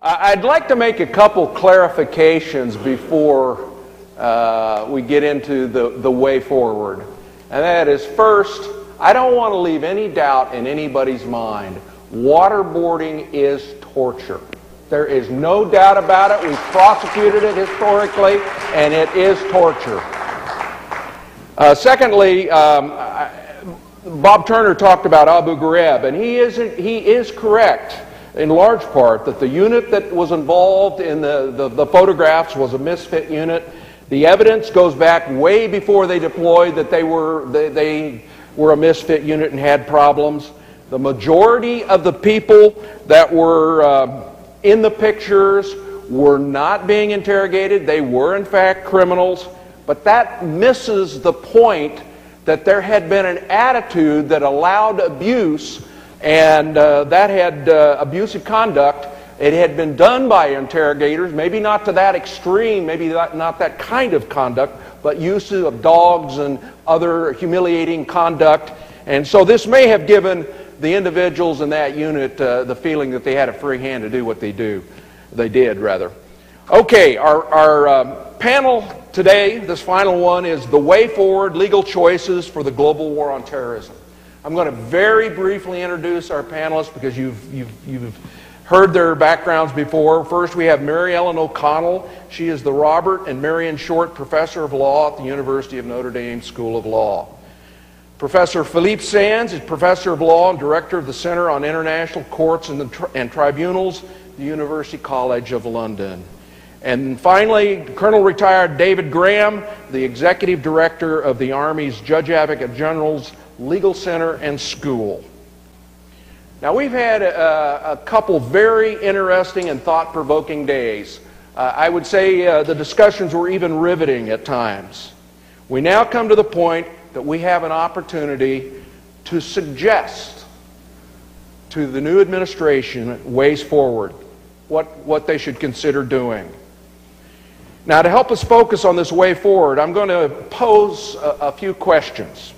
I'd like to make a couple clarifications before we get into the way forward. And that is, first, I don't want to leave any doubt in anybody's mind. Waterboarding is torture. There is no doubt about it. We've prosecuted it historically, and it is torture. Secondly, Bob Turner talked about Abu Ghraib, and he is correct in large part that the unit that was involved in the photographs was a misfit unit. The evidence goes back way before they deployed that they were a misfit unit and had problems. The majority of the people that were in the pictures were not being interrogated. They were in fact criminals, but that misses the point that there had been an attitude that allowed abuse, and that had abusive conduct. It had been done by interrogators, maybe not to that extreme, maybe not that kind of conduct, but use of dogs and other humiliating conduct. And so this may have given the individuals in that unit the feeling that they had a free hand to do what they did. Okay, our panel today, this final one, is the way forward, legal choices for the global war on terrorism. I'm going to very briefly introduce our panelists because you've heard their backgrounds before. First, we have Mary Ellen O'Connell. She is the Robert and Marion Short Professor of Law at the University of Notre Dame School of Law. Professor Philippe Sands is Professor of Law and Director of the Center on International Courts and Tribunals, the University College of London. And finally, Colonel Retired David Graham, the Executive Director of the Army's Judge Advocate General's Legal Center and School. Now, we've had a couple very interesting and thought-provoking days. I would say the discussions were even riveting at times. We now come to the point that we have an opportunity to suggest to the new administration ways forward, what they should consider doing. Now, to help us focus on this way forward, I'm going to pose a few questions.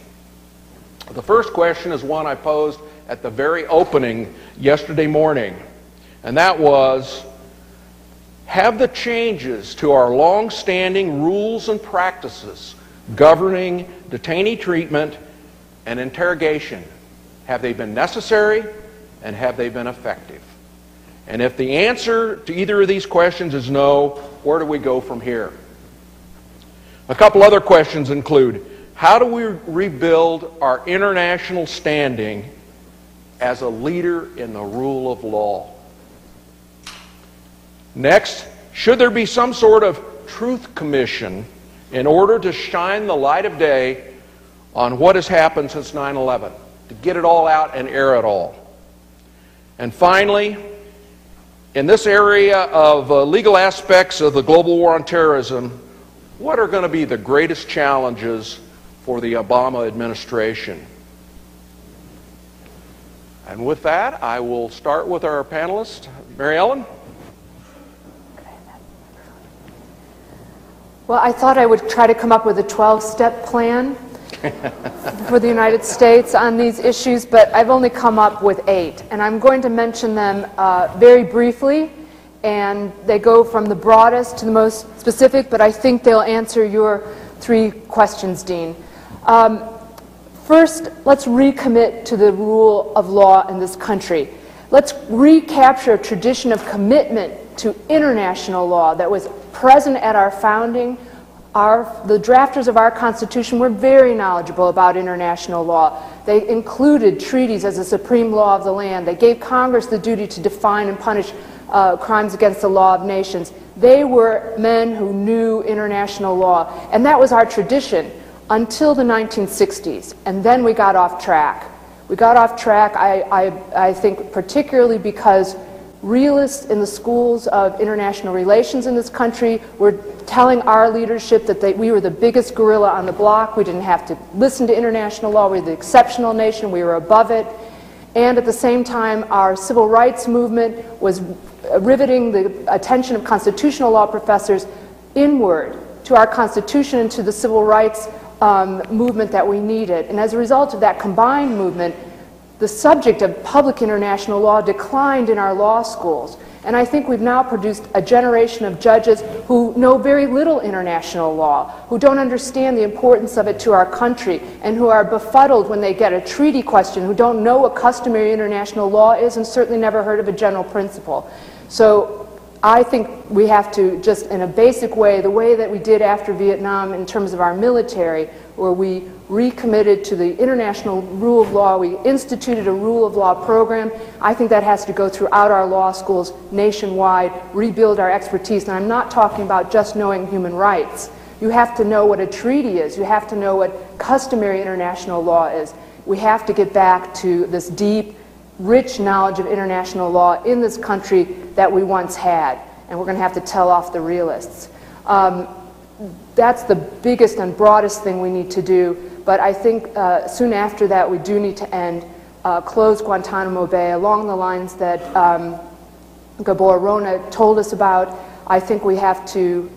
The first question is one I posed at the very opening yesterday morning, and that was, have the changes to our long-standing rules and practices governing detainee treatment and interrogation, have they been necessary and have they been effective? And if the answer to either of these questions is no, where do we go from here? A couple other questions include, how do we rebuild our international standing as a leader in the rule of law? Next, should there be some sort of truth commission in order to shine the light of day on what has happened since 9/11, to get it all out and air it all? And finally, in this area of legal aspects of the global war on terrorism, what are going to be the greatest challenges for the Obama administration? And with that, I will start with our panelist, Mary Ellen. Well, I thought I would try to come up with a 12-step plan for the United States on these issues, but I've only come up with 8, and I'm going to mention them very briefly, and they go from the broadest to the most specific, but I think they'll answer your 3 questions, Dean. First, let's recommit to the rule of law in this country. Let's recapture a tradition of commitment to international law that was present at our founding. The drafters of our Constitution were very knowledgeable about international law. They included treaties as a supreme law of the land. They gave Congress the duty to define and punish crimes against the law of nations. They were men who knew international law, and that was our tradition until the 1960s, and then we got off track. We got off track, I think, particularly because realists in the schools of international relations in this country were telling our leadership that we were the biggest gorilla on the block. We didn't have to listen to international law. We were the exceptional nation. We were above it. And at the same time, our civil rights movement was riveting the attention of constitutional law professors inward to our Constitution and to the civil rights movement that we needed. And as a result of that combined movement, the subject of public international law declined in our law schools. And I think we've now produced a generation of judges who know very little international law, who don't understand the importance of it to our country, and who are befuddled when they get a treaty question, who don't know what customary international law is and certainly never heard of a general principle. So I think we have to, just in a basic way, the way that we did after Vietnam in terms of our military, where we recommitted to the international rule of law, we instituted a rule of law program. I think that has to go throughout our law schools nationwide, rebuild our expertise. And I'm not talking about just knowing human rights. You have to know what a treaty is. You have to know what customary international law is. We have to get back to this deep, rich knowledge of international law in this country that we once had, and we're going to have to tell off the realists. That's the biggest and broadest thing we need to do, but I think soon after that we do need to close Guantanamo Bay along the lines that Gabor Rona told us about. I think we have to,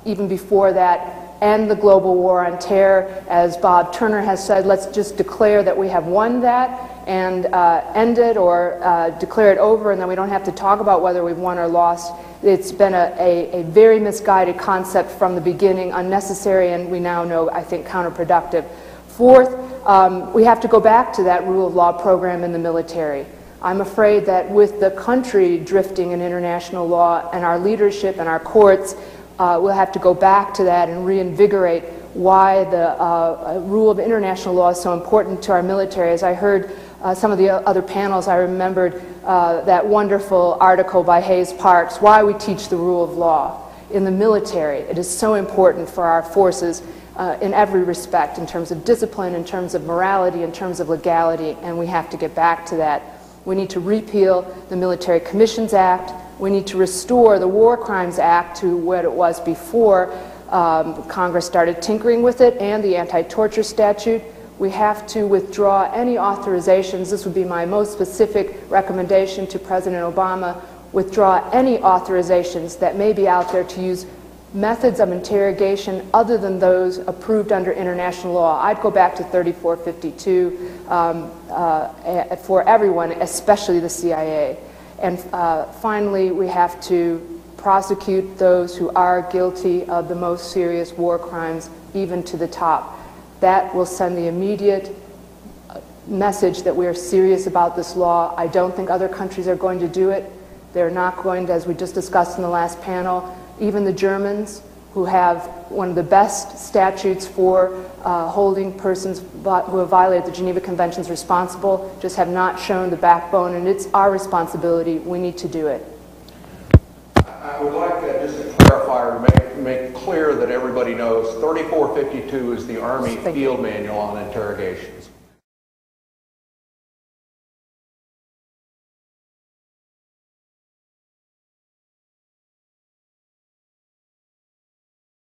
even before that, end the global war on terror. As Bob Turner has said, let's just declare that we have won that and end it, or declare it over, and then we don't have to talk about whether we've won or lost. It's been a very misguided concept from the beginning, unnecessary, and we now know, I think, counterproductive. Fourth, we have to go back to that rule of law program in the military. I'm afraid that with the country drifting in international law and our leadership and our courts, we'll have to go back to that and reinvigorate why the rule of international law is so important to our military. As I heard some of the other panels, I remembered that wonderful article by Hayes Parks, Why We Teach the Rule of Law in the Military. It is so important for our forces in every respect, in terms of discipline, in terms of morality, in terms of legality, and we have to get back to that. We need to repeal the Military Commissions Act. We need to restore the War Crimes Act to what it was before Congress started tinkering with it, and the anti-torture statute. We have to withdraw any authorizations. This would be my most specific recommendation to President Obama. Withdraw any authorizations that may be out there to use methods of interrogation other than those approved under international law. I'd go back to 3452 for everyone, especially the CIA. And finally, we have to prosecute those who are guilty of the most serious war crimes, even to the top. That will send the immediate message that we are serious about this law. I don't think other countries are going to do it. They're not going to, as we just discussed in the last panel. Even the Germans, who have one of the best statutes for holding persons who have violated the Geneva Conventions responsible, just have not shown the backbone, and it's our responsibility. We need to do it. I would like just to clarify or make clear that everybody knows 3452 is the Army Field Manual on Interrogations.